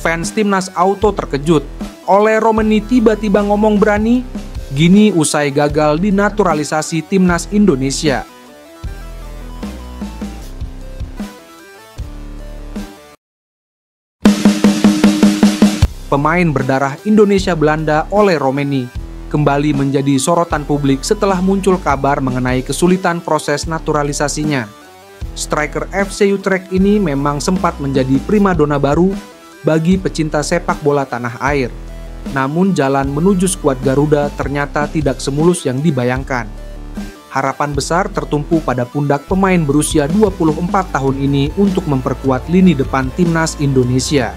Fans timnas auto terkejut. Oleh Romeni tiba-tiba ngomong berani, gini usai gagal dinaturalisasi timnas Indonesia. Pemain berdarah Indonesia-Belanda Oleh Romeni kembali menjadi sorotan publik setelah muncul kabar mengenai kesulitan proses naturalisasinya. Striker FC Utrecht ini memang sempat menjadi primadona baru bagi pecinta sepak bola tanah air. Namun jalan menuju skuad Garuda ternyata tidak semulus yang dibayangkan. Harapan besar tertumpu pada pundak pemain berusia 24 tahun ini untuk memperkuat lini depan timnas Indonesia.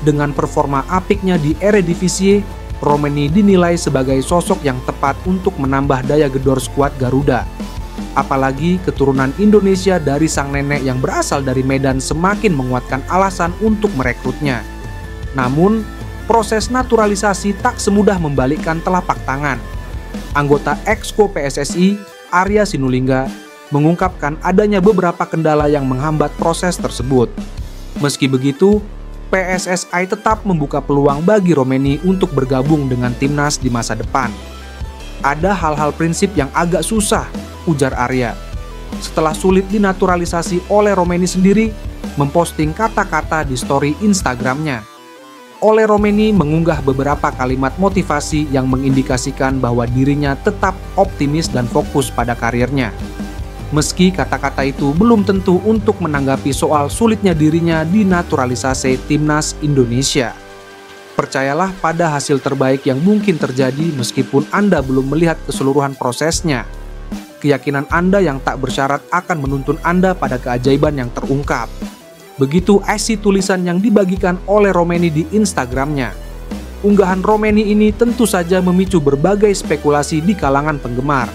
Dengan performa apiknya di Eredivisie, Romeni dinilai sebagai sosok yang tepat untuk menambah daya gedor skuad Garuda. Apalagi keturunan Indonesia dari sang nenek yang berasal dari Medan semakin menguatkan alasan untuk merekrutnya. Namun, proses naturalisasi tak semudah membalikkan telapak tangan. Anggota Exco PSSI, Arya Sinulinga, mengungkapkan adanya beberapa kendala yang menghambat proses tersebut. Meski begitu, PSSI tetap membuka peluang bagi Romeni untuk bergabung dengan timnas di masa depan. Ada hal-hal prinsip yang agak susah, ujar Arya. Setelah sulit dinaturalisasi oleh Romeni sendiri, memposting kata-kata di story Instagramnya. Oleh Romeni mengunggah beberapa kalimat motivasi yang mengindikasikan bahwa dirinya tetap optimis dan fokus pada karirnya. Meski kata-kata itu belum tentu untuk menanggapi soal sulitnya dirinya dinaturalisasi timnas Indonesia. Percayalah pada hasil terbaik yang mungkin terjadi meskipun Anda belum melihat keseluruhan prosesnya. Keyakinan Anda yang tak bersyarat akan menuntun Anda pada keajaiban yang terungkap. Begitu isi tulisan yang dibagikan oleh Romeni di Instagramnya. Unggahan Romeni ini tentu saja memicu berbagai spekulasi di kalangan penggemar.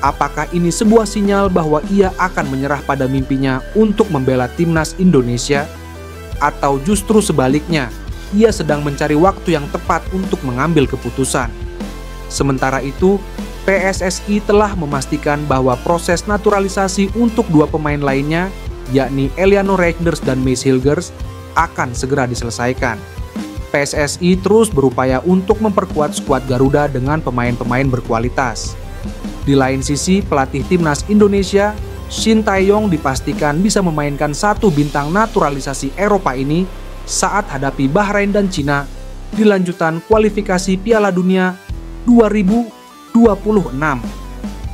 Apakah ini sebuah sinyal bahwa ia akan menyerah pada mimpinya untuk membela timnas Indonesia? Atau justru sebaliknya, ia sedang mencari waktu yang tepat untuk mengambil keputusan? Sementara itu, PSSI telah memastikan bahwa proses naturalisasi untuk dua pemain lainnya, yakni Eliano Reijnders dan Mees Hilgers, akan segera diselesaikan. PSSI terus berupaya untuk memperkuat skuad Garuda dengan pemain-pemain berkualitas. Di lain sisi, pelatih timnas Indonesia, Shin Tae-yong dipastikan bisa memainkan satu bintang naturalisasi Eropa ini saat hadapi Bahrain dan Cina di lanjutan kualifikasi Piala Dunia 2026.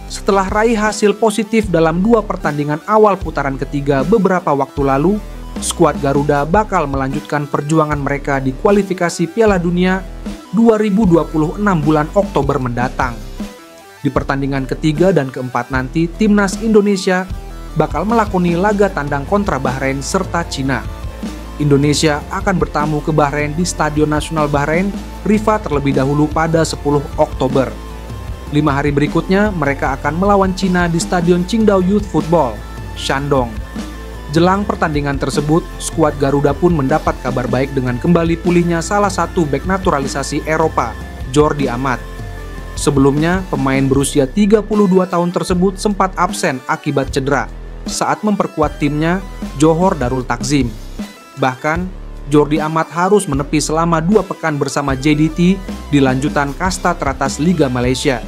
Setelah raih hasil positif dalam dua pertandingan awal putaran ketiga beberapa waktu lalu, skuad Garuda bakal melanjutkan perjuangan mereka di kualifikasi Piala Dunia 2026 bulan Oktober mendatang. Di pertandingan ketiga dan keempat nanti, timnas Indonesia bakal melakoni laga tandang kontra Bahrain serta Cina. Indonesia akan bertamu ke Bahrain di Stadion Nasional Bahrain, Rifa terlebih dahulu pada 10 Oktober. 5 hari berikutnya, mereka akan melawan Cina di Stadion Qingdao Youth Football, Shandong. Jelang pertandingan tersebut, skuad Garuda pun mendapat kabar baik dengan kembali pulihnya salah satu bek naturalisasi Eropa, Jordi Amat. Sebelumnya, pemain berusia 32 tahun tersebut sempat absen akibat cedera saat memperkuat timnya, Johor Darul Takzim. Bahkan, Jordi Amat harus menepi selama 2 pekan bersama JDT di lanjutan kasta teratas Liga Malaysia.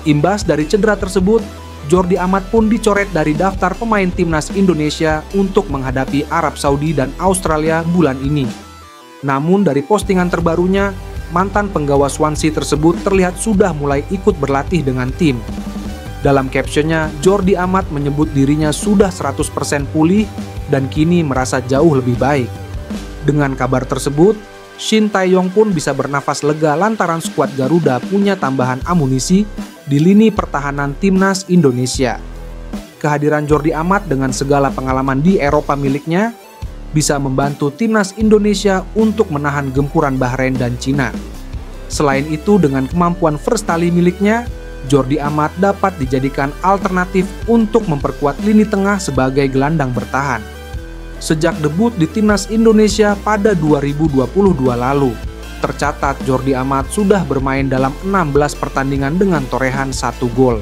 Imbas dari cedera tersebut, Jordi Amat pun dicoret dari daftar pemain timnas Indonesia untuk menghadapi Arab Saudi dan Australia bulan ini. Namun dari postingan terbarunya, mantan penggawa Swansea tersebut terlihat sudah mulai ikut berlatih dengan tim. Dalam captionnya, Jordi Amat menyebut dirinya sudah 100% pulih dan kini merasa jauh lebih baik. Dengan kabar tersebut, Shin Tae-yong pun bisa bernafas lega lantaran skuad Garuda punya tambahan amunisi di lini pertahanan timnas Indonesia. Kehadiran Jordi Amat dengan segala pengalaman di Eropa miliknya bisa membantu timnas Indonesia untuk menahan gempuran Bahrain dan Cina. Selain itu, dengan kemampuan first tali miliknya, Jordi Amat dapat dijadikan alternatif untuk memperkuat lini tengah sebagai gelandang bertahan. Sejak debut di timnas Indonesia pada 2022 lalu, tercatat Jordi Amat sudah bermain dalam 16 pertandingan dengan torehan 1 gol.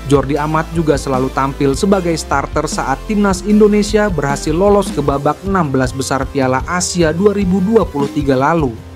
Jordi Amat juga selalu tampil sebagai starter saat timnas Indonesia berhasil lolos ke babak 16 besar Piala Asia 2023 lalu.